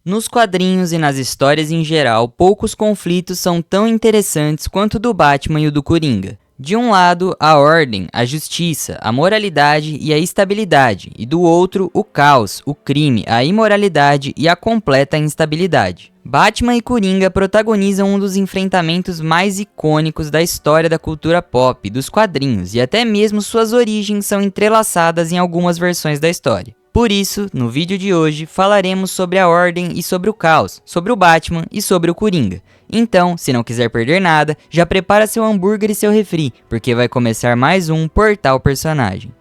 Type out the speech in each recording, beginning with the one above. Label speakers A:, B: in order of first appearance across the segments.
A: Nos quadrinhos e nas histórias em geral, poucos conflitos são tão interessantes quanto o do Batman e o do Coringa. De um lado, a ordem, a justiça, a moralidade e a estabilidade, e do outro, o caos, o crime, a imoralidade e a completa instabilidade. Batman e Coringa protagonizam um dos enfrentamentos mais icônicos da história da cultura pop, dos quadrinhos, e até mesmo suas origens são entrelaçadas em algumas versões da história. Por isso, no vídeo de hoje, falaremos sobre a Ordem e sobre o Caos, sobre o Batman e sobre o Coringa. Então, se não quiser perder nada, já prepara seu hambúrguer e seu refri, porque vai começar mais um Portal Personagem.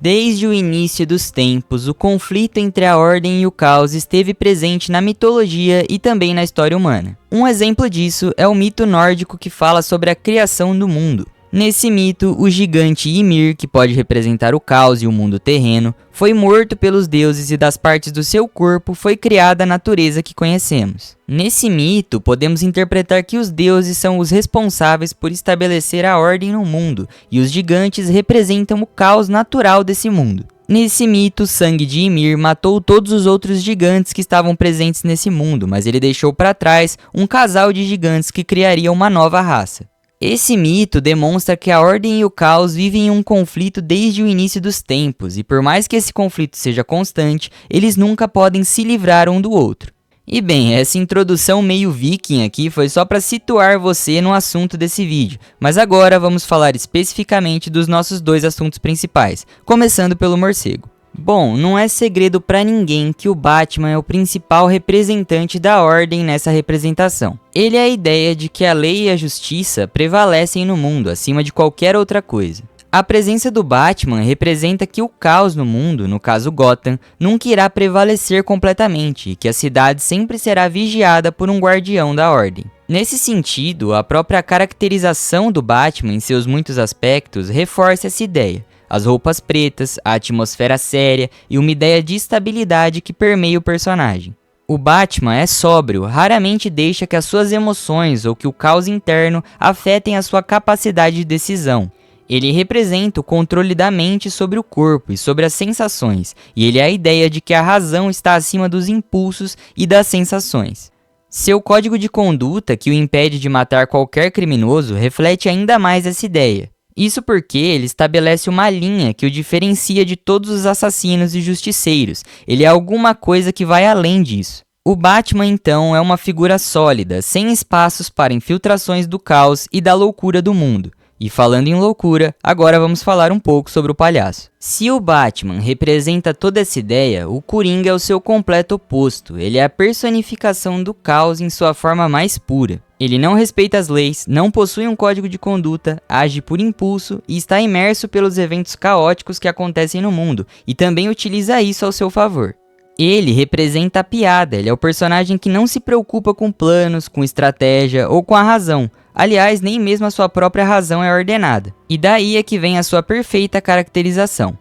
A: Desde o início dos tempos, o conflito entre a Ordem e o Caos esteve presente na mitologia e também na história humana. Um exemplo disso é o mito nórdico que fala sobre a criação do mundo. Nesse mito, o gigante Ymir, que pode representar o caos e o mundo terreno, foi morto pelos deuses e das partes do seu corpo foi criada a natureza que conhecemos. Nesse mito, podemos interpretar que os deuses são os responsáveis por estabelecer a ordem no mundo, e os gigantes representam o caos natural desse mundo. Nesse mito, o sangue de Ymir matou todos os outros gigantes que estavam presentes nesse mundo, mas ele deixou para trás um casal de gigantes que criaria uma nova raça. Esse mito demonstra que a Ordem e o Caos vivem em um conflito desde o início dos tempos, e por mais que esse conflito seja constante, eles nunca podem se livrar um do outro. E bem, essa introdução meio viking aqui foi só para situar você no assunto desse vídeo, mas agora vamos falar especificamente dos nossos dois assuntos principais, começando pelo morcego. Bom, não é segredo pra ninguém que o Batman é o principal representante da Ordem nessa representação. Ele é a ideia de que a lei e a justiça prevalecem no mundo, acima de qualquer outra coisa. A presença do Batman representa que o caos no mundo, no caso Gotham, nunca irá prevalecer completamente e que a cidade sempre será vigiada por um guardião da Ordem. Nesse sentido, a própria caracterização do Batman em seus muitos aspectos reforça essa ideia. As roupas pretas, a atmosfera séria e uma ideia de estabilidade que permeia o personagem. O Batman é sóbrio, raramente deixa que as suas emoções ou que o caos interno afetem a sua capacidade de decisão. Ele representa o controle da mente sobre o corpo e sobre as sensações, e ele é a ideia de que a razão está acima dos impulsos e das sensações. Seu código de conduta, que o impede de matar qualquer criminoso, reflete ainda mais essa ideia. Isso porque ele estabelece uma linha que o diferencia de todos os assassinos e justiceiros. Ele é alguma coisa que vai além disso. O Batman, então, é uma figura sólida, sem espaços para infiltrações do caos e da loucura do mundo. E falando em loucura, agora vamos falar um pouco sobre o palhaço. Se o Batman representa toda essa ideia, o Coringa é o seu completo oposto. Ele é a personificação do caos em sua forma mais pura. Ele não respeita as leis, não possui um código de conduta, age por impulso e está imerso pelos eventos caóticos que acontecem no mundo, e também utiliza isso ao seu favor. Ele representa a piada, ele é o personagem que não se preocupa com planos, com estratégia ou com a razão. Aliás, nem mesmo a sua própria razão é ordenada. E daí é que vem a sua perfeita caracterização.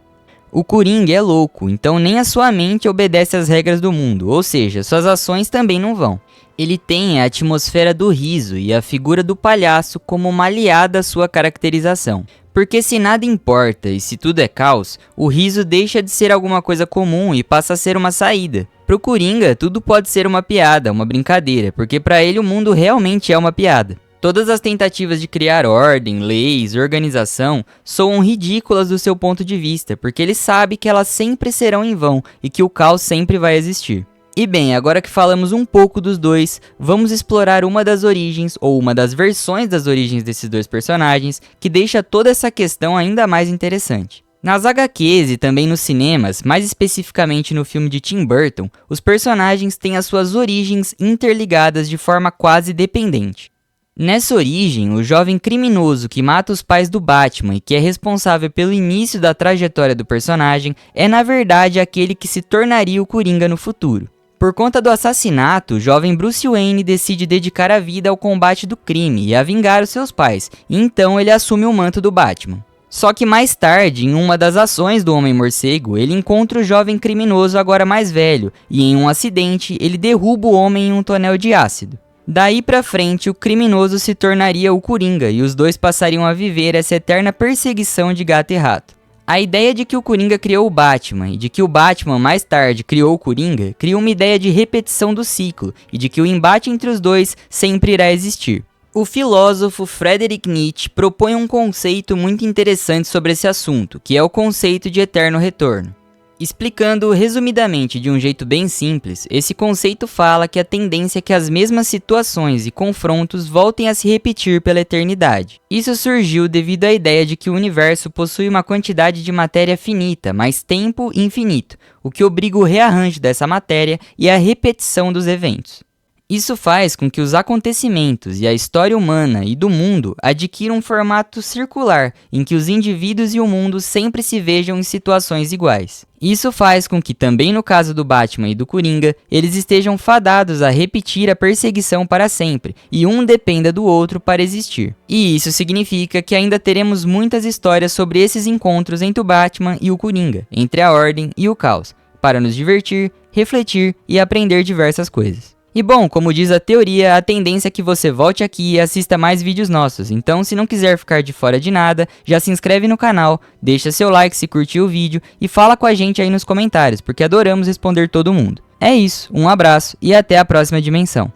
A: O Coringa é louco, então nem a sua mente obedece às regras do mundo, ou seja, suas ações também não vão. Ele tem a atmosfera do riso e a figura do palhaço como uma aliada à sua caracterização. Porque se nada importa e se tudo é caos, o riso deixa de ser alguma coisa comum e passa a ser uma saída. Pro Coringa, tudo pode ser uma piada, uma brincadeira, porque para ele o mundo realmente é uma piada. Todas as tentativas de criar ordem, leis, organização soam ridículas do seu ponto de vista, porque ele sabe que elas sempre serão em vão e que o caos sempre vai existir. E bem, agora que falamos um pouco dos dois, vamos explorar uma das origens, ou uma das versões das origens desses dois personagens, que deixa toda essa questão ainda mais interessante. Nas HQs e também nos cinemas, mais especificamente no filme de Tim Burton, os personagens têm as suas origens interligadas de forma quase dependente. Nessa origem, o jovem criminoso que mata os pais do Batman e que é responsável pelo início da trajetória do personagem é na verdade aquele que se tornaria o Coringa no futuro. Por conta do assassinato, o jovem Bruce Wayne decide dedicar a vida ao combate do crime e a vingar os seus pais, e então ele assume o manto do Batman. Só que mais tarde, em uma das ações do Homem-Morcego, ele encontra o jovem criminoso agora mais velho, e em um acidente, ele derruba o homem em um tonel de ácido. Daí pra frente, o criminoso se tornaria o Coringa e os dois passariam a viver essa eterna perseguição de gato e rato. A ideia de que o Coringa criou o Batman e de que o Batman mais tarde criou o Coringa cria uma ideia de repetição do ciclo e de que o embate entre os dois sempre irá existir. O filósofo Friedrich Nietzsche propõe um conceito muito interessante sobre esse assunto, que é o conceito de eterno retorno. Explicando resumidamente de um jeito bem simples, esse conceito fala que a tendência é que as mesmas situações e confrontos voltem a se repetir pela eternidade. Isso surgiu devido à ideia de que o universo possui uma quantidade de matéria finita, mas tempo infinito, o que obriga o rearranjo dessa matéria e a repetição dos eventos. Isso faz com que os acontecimentos e a história humana e do mundo adquiram um formato circular, em que os indivíduos e o mundo sempre se vejam em situações iguais. Isso faz com que, também no caso do Batman e do Coringa, eles estejam fadados a repetir a perseguição para sempre, e um dependa do outro para existir. E isso significa que ainda teremos muitas histórias sobre esses encontros entre o Batman e o Coringa, entre a Ordem e o Caos, para nos divertir, refletir e aprender diversas coisas. E bom, como diz a teoria, a tendência é que você volte aqui e assista mais vídeos nossos, então se não quiser ficar de fora de nada, já se inscreve no canal, deixa seu like se curtiu o vídeo e fala com a gente aí nos comentários, porque adoramos responder todo mundo. É isso, um abraço e até a próxima dimensão.